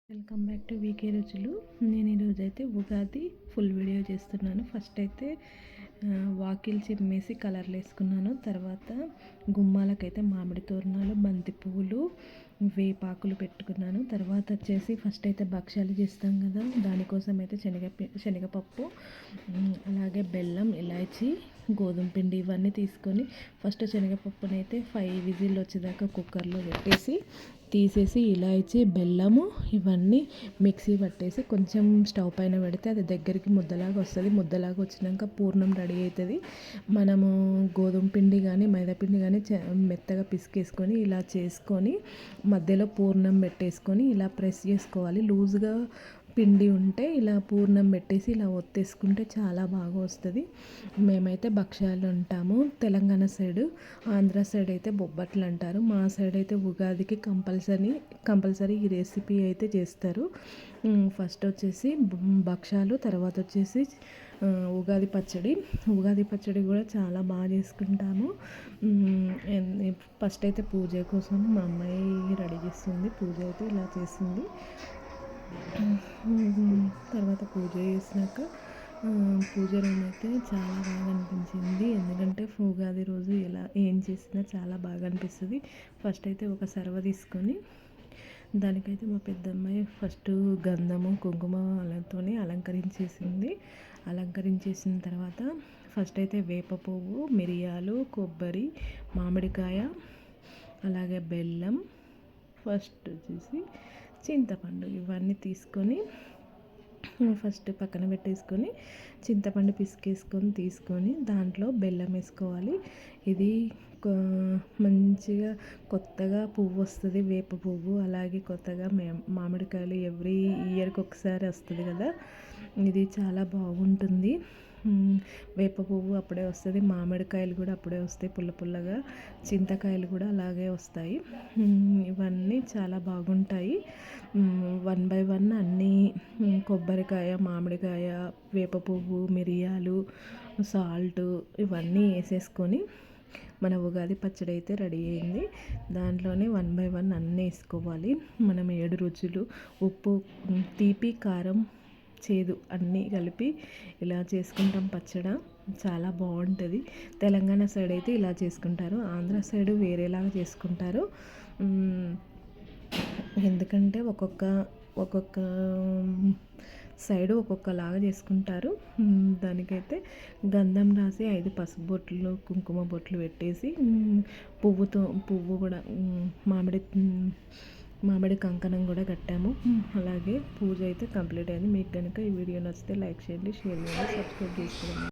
Welcome back to వీకే రుచులు. నేను ఈరోజు అయితే ఉగాది ఫుల్ వీడియో చేస్తున్నాను. ఫస్ట్ అయితే వాకిల్ చిమ్మేసి కలర్లు వేసుకున్నాను. తర్వాత గుమ్మాలకైతే మామిడి తోరణాలు, బంతి పువ్వులు, వేపాకులు పెట్టుకున్నాను. తర్వాత వచ్చేసి ఫస్ట్ అయితే భక్ష్యాలు చేస్తాం కదా, దానికోసం అయితే శనగపప్పు, అలాగే బెల్లం, ఇలాచి, గోధుమ పిండి ఇవన్నీ తీసుకొని ఫస్ట్ శనగపప్పునైతే 5 విజిల్ వచ్చేదాకా కుక్కర్లో పెట్టేసి తీసేసి ఇలాచి, బెల్లము ఇవన్నీ మిక్సీ పట్టేసి కొంచెం స్టవ్ పైన పెడితే అది దగ్గరికి ముద్దలాగా వస్తుంది. ముద్దలాగా వచ్చినాక పూర్ణం రెడీ అవుతుంది. మనము గోధుమ పిండి కానీ మైదా పిండి కానీ మెత్తగా పిసికేసుకొని ఇలా చేసుకొని మధ్యలో పూర్ణం పెట్టేసుకొని ఇలా ప్రెస్ చేసుకోవాలి. లూజ్గా పిండి ఉంటే ఇలా పూర్ణం పెట్టేసి ఇలా ఒత్తేసుకుంటే చాలా బాగా వస్తుంది. మేమైతే భక్ష్యాలు అంటాము తెలంగాణ సైడు, ఆంధ్ర సైడ్ అయితే బొబ్బట్లు అంటారు. మా సైడ్ అయితే ఉగాదికి కంపల్సరీ ఈ రెసిపీ అయితే చేస్తారు. ఫస్ట్ వచ్చేసి భక్ష్యాలు, తర్వాత వచ్చేసి ఉగాది పచ్చడి కూడా చాలా బాగా చేసుకుంటాము. ఫస్ట్ అయితే పూజ కోసం మా అమ్మాయి రెడీ చేస్తుంది. పూజ అయితే ఇలా చేసింది. తర్వాత పూజ చేసినాక పూజ రూమ్ అయితే చాలా బాగా అనిపించింది. ఎందుకంటే ఉగాది రోజు ఏం చేసినా చాలా బాగా అనిపిస్తుంది. ఫస్ట్ అయితే ఒక సర్వ తీసుకొని దానికైతే మా పెద్దమ్మాయి ఫస్ట్ గంధము, కుంకుమలతో అలంకరించేసిన తర్వాత ఫస్ట్ అయితే వేప పువ్వు, మిరియాలు, కొబ్బరి, మామిడికాయ, అలాగే బెల్లం, ఫస్ట్ వచ్చేసి చింతపండు ఇవన్నీ తీసుకొని ఫస్ట్ పక్కన పెట్టేసుకొని చింతపండు తీసుకొని దాంట్లో బెల్లం వేసుకోవాలి. ఇది మంచిగా కొత్తగా పువ్వు వస్తుంది, వేప పువ్వు. అలాగే కొత్తగా మామిడికాయలు ఎవ్రీ ఇయర్కి ఒకసారి వస్తుంది కదా, ఇది చాలా బాగుంటుంది. వేప పువ్వు అప్పుడే వస్తుంది, మామిడికాయలు కూడా అప్పుడే వస్తాయి పుల్లగా, చింతకాయలు కూడా అలాగే వస్తాయి. ఇవన్నీ చాలా బాగుంటాయి. 1 by 1 అన్నీ కొబ్బరికాయ, మామిడికాయ, వేప పువ్వు, మిరియాలు, సాల్ట్ ఇవన్నీ వేసేసుకొని మన ఉగాది పచ్చడి అయితే రెడీ అయింది. దాంట్లోనే 1 by 1 అన్నీ వేసుకోవాలి. మనం 7 రుచులు ఉప్పు, తీపి, కారం, చేదు అన్నీ కలిపి ఇలా చేసుకుంటాం పచ్చడి. చాలా బాగుంటుంది. తెలంగాణ సైడ్ అయితే ఇలా చేసుకుంటారు, ఆంధ్ర సైడ్ వేరేలాగా చేసుకుంటారు. ఎందుకంటే ఒక్కొక్క సైడు ఒక్కొక్కలాగా చేసుకుంటారు. దానికైతే గంధం రాసి 5 పసుపు బొట్లు, కుంకుమ బొట్లు పెట్టేసి పువ్వు కూడా మామిడి కంకణం కూడా కట్టాము. అలాగే పూజ అయితే కంప్లీట్ అయింది. మీకు కనుక ఈ వీడియో నచ్చితే లైక్ చేయండి, షేర్ చేయండి, సబ్స్క్రైబ్ చేసుకోండి.